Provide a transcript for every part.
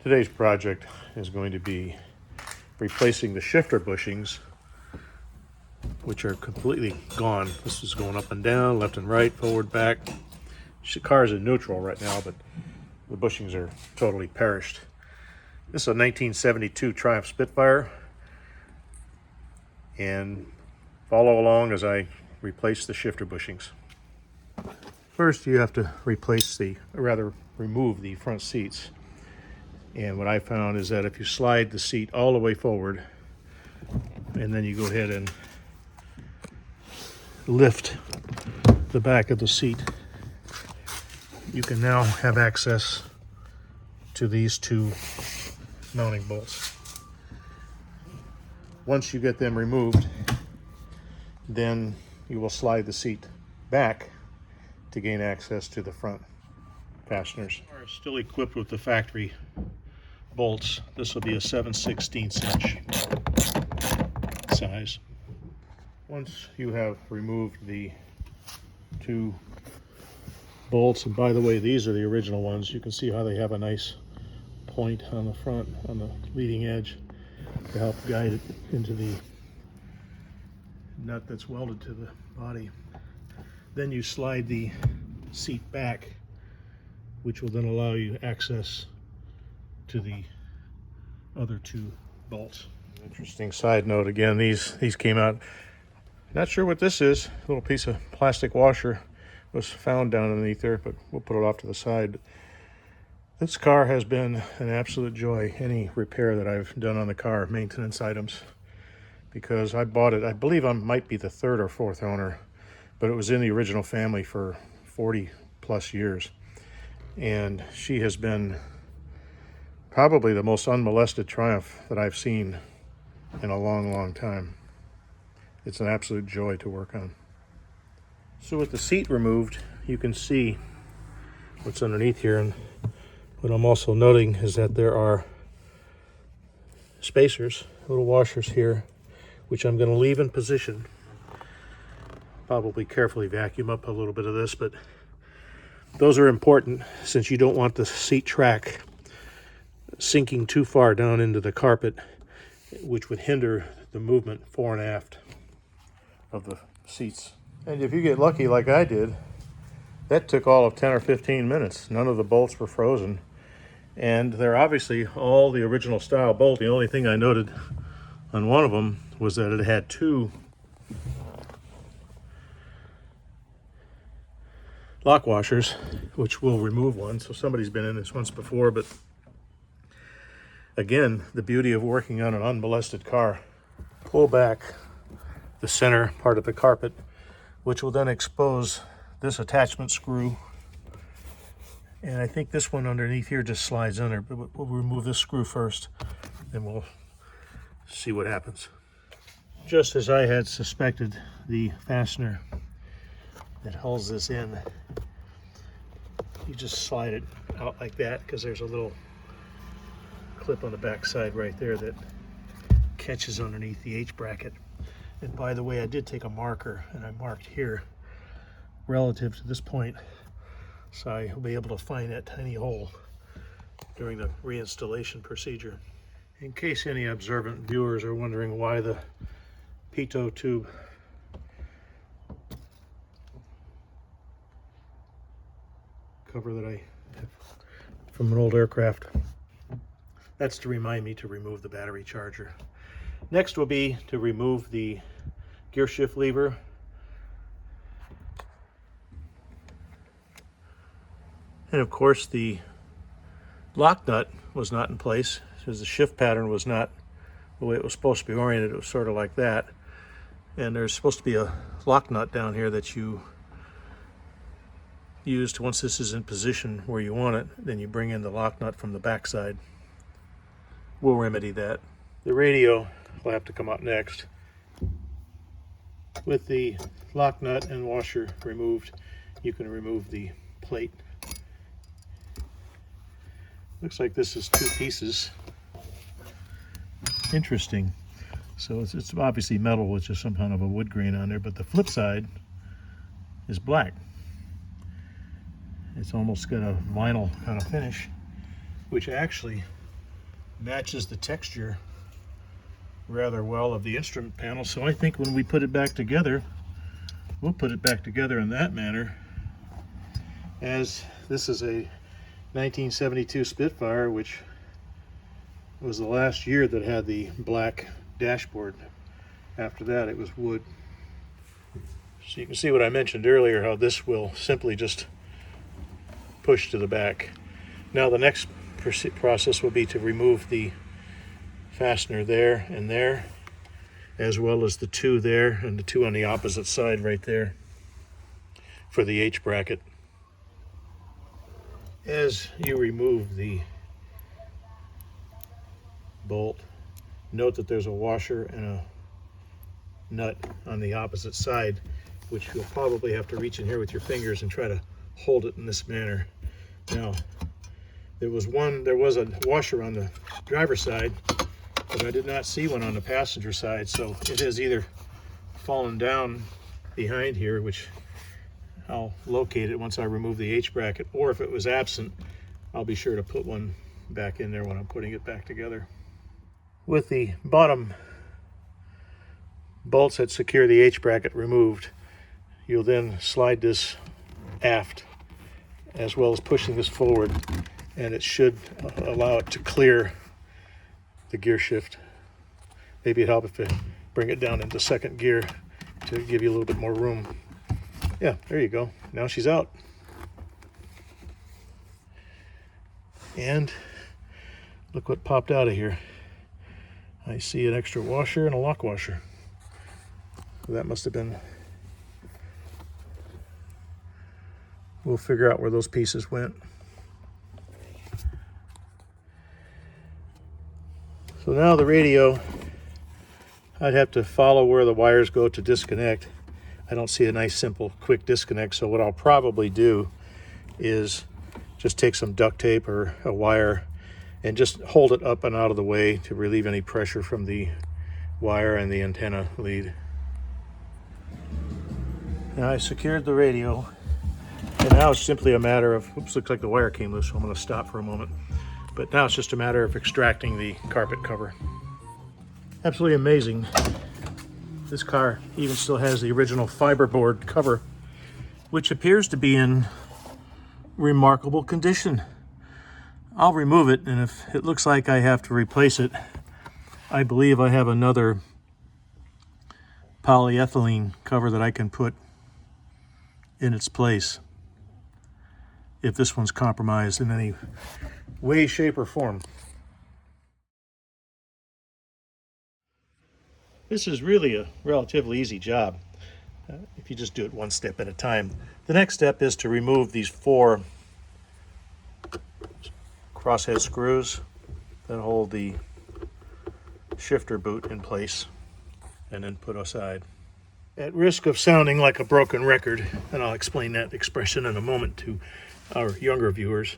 Today's project is going to be replacing the shifter bushings, which are completely gone. This is going up and down, left and right, forward, back. The car is in neutral right now, but the bushings are totally perished. This is a 1972 Triumph Spitfire, and follow along as I replace the shifter bushings. First, you have to remove the front seats. And what I found is that if you slide the seat all the way forward, and then you go ahead and lift the back of the seat, you can now have access to these two mounting bolts. Once you get them removed, then you will slide the seat back to gain access to the front fasteners. Are still equipped with the factory bolts. This will be a 7/16 inch size. Once you have removed the two bolts, and by the way, these are the original ones, you can see how they have a nice point on the front, on the leading edge, to help guide it into the nut that's welded to the body. Then you slide the seat back, which will then allow you access to the other two bolts. Interesting side note, again, these came out, not sure what this is. A little piece of plastic washer was found down underneath there, but we'll put it off to the side. This car has been an absolute joy, any repair that I've done on the car, maintenance items, because I bought it, I believe I might be the third or fourth owner, but it was in the original family for 40 plus years. And she has been probably the most unmolested Triumph that I've seen in a long, long time. It's an absolute joy to work on. So with the seat removed, you can see what's underneath here. And what I'm also noting is that there are spacers, little washers here, which I'm going to leave in position. Probably carefully vacuum up a little bit of this, but those are important since you don't want the seat track sinking too far down into the carpet, which would hinder the movement fore and aft of the seats. And if you get lucky like I did, that took all of 10 or 15 minutes. None of the bolts were frozen, and they're obviously all the original style bolt. The only thing I noted on one of them was that it had two lock washers, which will remove one. So somebody's been in this once before, but again, the beauty of working on an unmolested car. Pull back the center part of the carpet, which will then expose this attachment screw. And I think this one underneath here just slides under, but we'll remove this screw first, and we'll see what happens. Just as I had suspected, the fastener that holds this in, you just slide it out like that, because there's a little clip on the back side right there that catches underneath the H bracket. And by the way, I did take a marker and I marked here relative to this point, so I'll be able to find that tiny hole during the reinstallation procedure. In case any observant viewers are wondering why the pitot tube cover that I have from an old aircraft, that's to remind me to remove the battery charger. Next will be to remove the gear shift lever. And of course the lock nut was not in place because the shift pattern was not the way it was supposed to be oriented. It was sort of like that. And there's supposed to be a lock nut down here that you use once this is in position where you want it. Then you bring in the lock nut from the back side. We'll remedy that. The radio will have to come up next. With the lock nut and washer removed, you can remove the plate. Looks like this is two pieces. Interesting. So it's obviously metal with just some kind of a wood grain on there, but the flip side is black. It's almost got a vinyl kind of finish, which actually matches the texture rather well of the instrument panel. So I think when we put it back together, we'll put it back together in that manner, as this is a 1972 Spitfire, which was the last year that had the black dashboard. After that it was wood. So you can see what I mentioned earlier, how this will simply just push to the back. Now the next process will be to remove the fastener there and there, as well as the two there and the two on the opposite side right there for the H bracket. As you remove the bolt, note that there's a washer and a nut on the opposite side, which you'll probably have to reach in here with your fingers and try to hold it in this manner. Now, there was a washer on the driver's side, but I did not see one on the passenger side, so it has either fallen down behind here, which I'll locate it once I remove the H bracket, or if it was absent, I'll be sure to put one back in there when I'm putting it back together. With the bottom bolts that secure the H bracket removed, you'll then slide this aft, as well as pushing this forward, and it should allow it to clear the gear shift. Maybe it'd help if you bring it down into second gear to give you a little bit more room. Yeah, there you go. Now she's out. And look what popped out of here. I see an extra washer and a lock washer. That must have been... We'll figure out where those pieces went. So now the radio, I'd have to follow where the wires go to disconnect. I don't see a nice, simple, quick disconnect, so what I'll probably do is just take some duct tape or a wire and just hold it up and out of the way to relieve any pressure from the wire and the antenna lead. Now I secured the radio, and now it's simply a matter of, oops, looks like the wire came loose, so I'm going to stop for a moment. But now it's just a matter of extracting the carpet cover. Absolutely amazing. This car even still has the original fiberboard cover, which appears to be in remarkable condition. I'll remove it, and if it looks like I have to replace it, I believe I have another polyethylene cover that I can put in its place if this one's compromised in any way, shape, or form. This is really a relatively easy job if you just do it one step at a time. The next step is to remove these 4 crosshead screws that hold the shifter boot in place, and then put aside. At risk of sounding like a broken record, and I'll explain that expression in a moment to our younger viewers,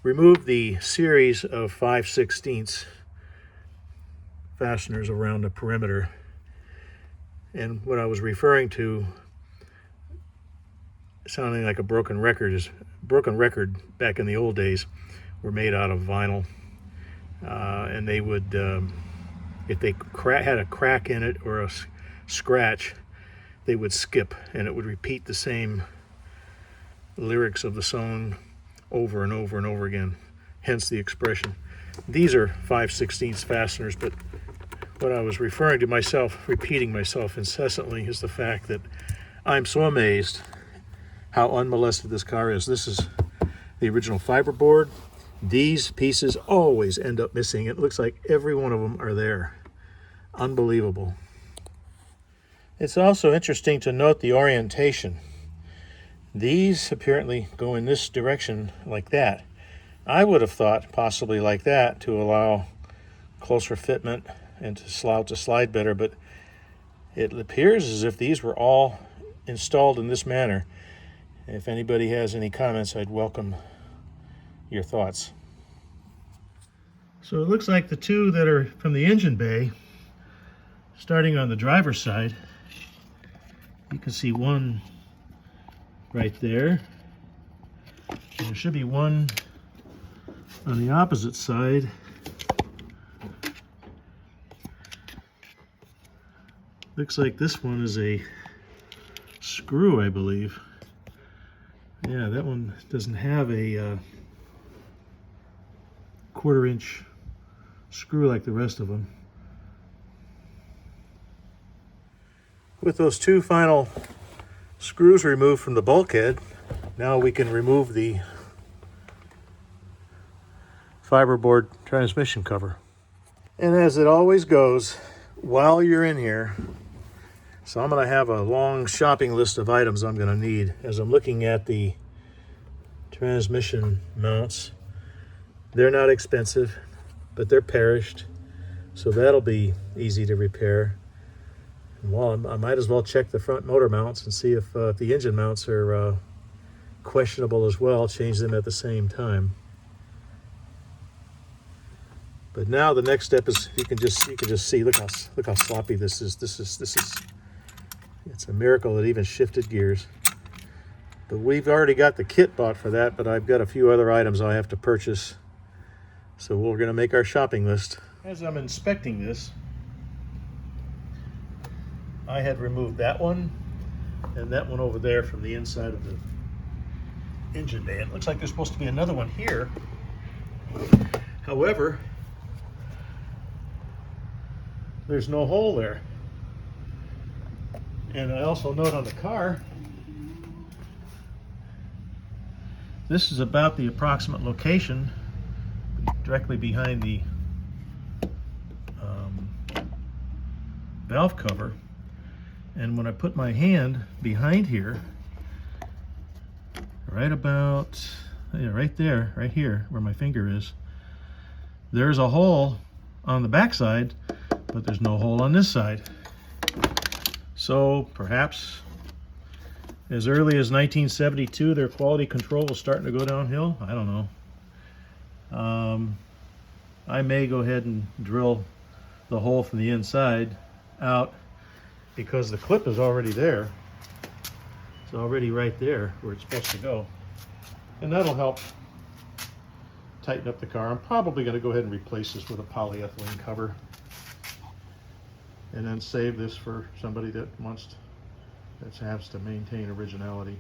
remove the series of 5/16 fasteners around the perimeter. And what I was referring to, sounding like a broken record, is broken record back in the old days were made out of vinyl, and they would, if they had a crack in it or a scratch, they would skip, and it would repeat the same lyrics of the song over and over and over again, hence the expression. These are 5/16 fasteners, but what I was referring to myself, repeating myself incessantly, is the fact that I'm so amazed how unmolested this car is. This is the original fiberboard. These pieces always end up missing. It looks like every one of them are there. Unbelievable. It's also interesting to note the orientation. These apparently go in this direction like that. I would have thought possibly like that to allow closer fitment and to slide better, but it appears as if these were all installed in this manner. If anybody has any comments, I'd welcome your thoughts. So it looks like the two that are from the engine bay, starting on the driver's side, you can see one right there. And there should be one on the opposite side Looks like this one is a screw, I believe. Yeah, that one doesn't have a 1/4-inch screw like the rest of them. With those two final screws removed from the bulkhead, now we can remove the fiberboard transmission cover. And as it always goes, while you're in here, so I'm going to have a long shopping list of items I'm going to need as I'm looking at the transmission mounts. They're not expensive, but they're perished, so that'll be easy to repair. And well, I might as well check the front motor mounts and see if the engine mounts are questionable as well. Change them at the same time. But now the next step is you can just see. Look how sloppy this is. This is. It's a miracle it even shifted gears. But we've already got the kit bought for that. But I've got a few other items I have to purchase. So we're going to make our shopping list. As I'm inspecting this, I had removed that one and that one over there from the inside of the engine bay. It looks like there's supposed to be another one here. However, there's no hole there. And I also note on the car, this is about the approximate location directly behind the valve cover. And when I put my hand behind here, right about, yeah, right there, right here where my finger is, there's a hole on the back side, but there's no hole on this side. So perhaps as early as 1972 their quality control was starting to go downhill. I don't know. I may go ahead and drill the hole from the inside out because the clip is already there. It's already right there where it's supposed to go. And that'll help tighten up the car. I'm probably going to go ahead and replace this with a polyethylene cover and then save this for somebody that has to maintain originality.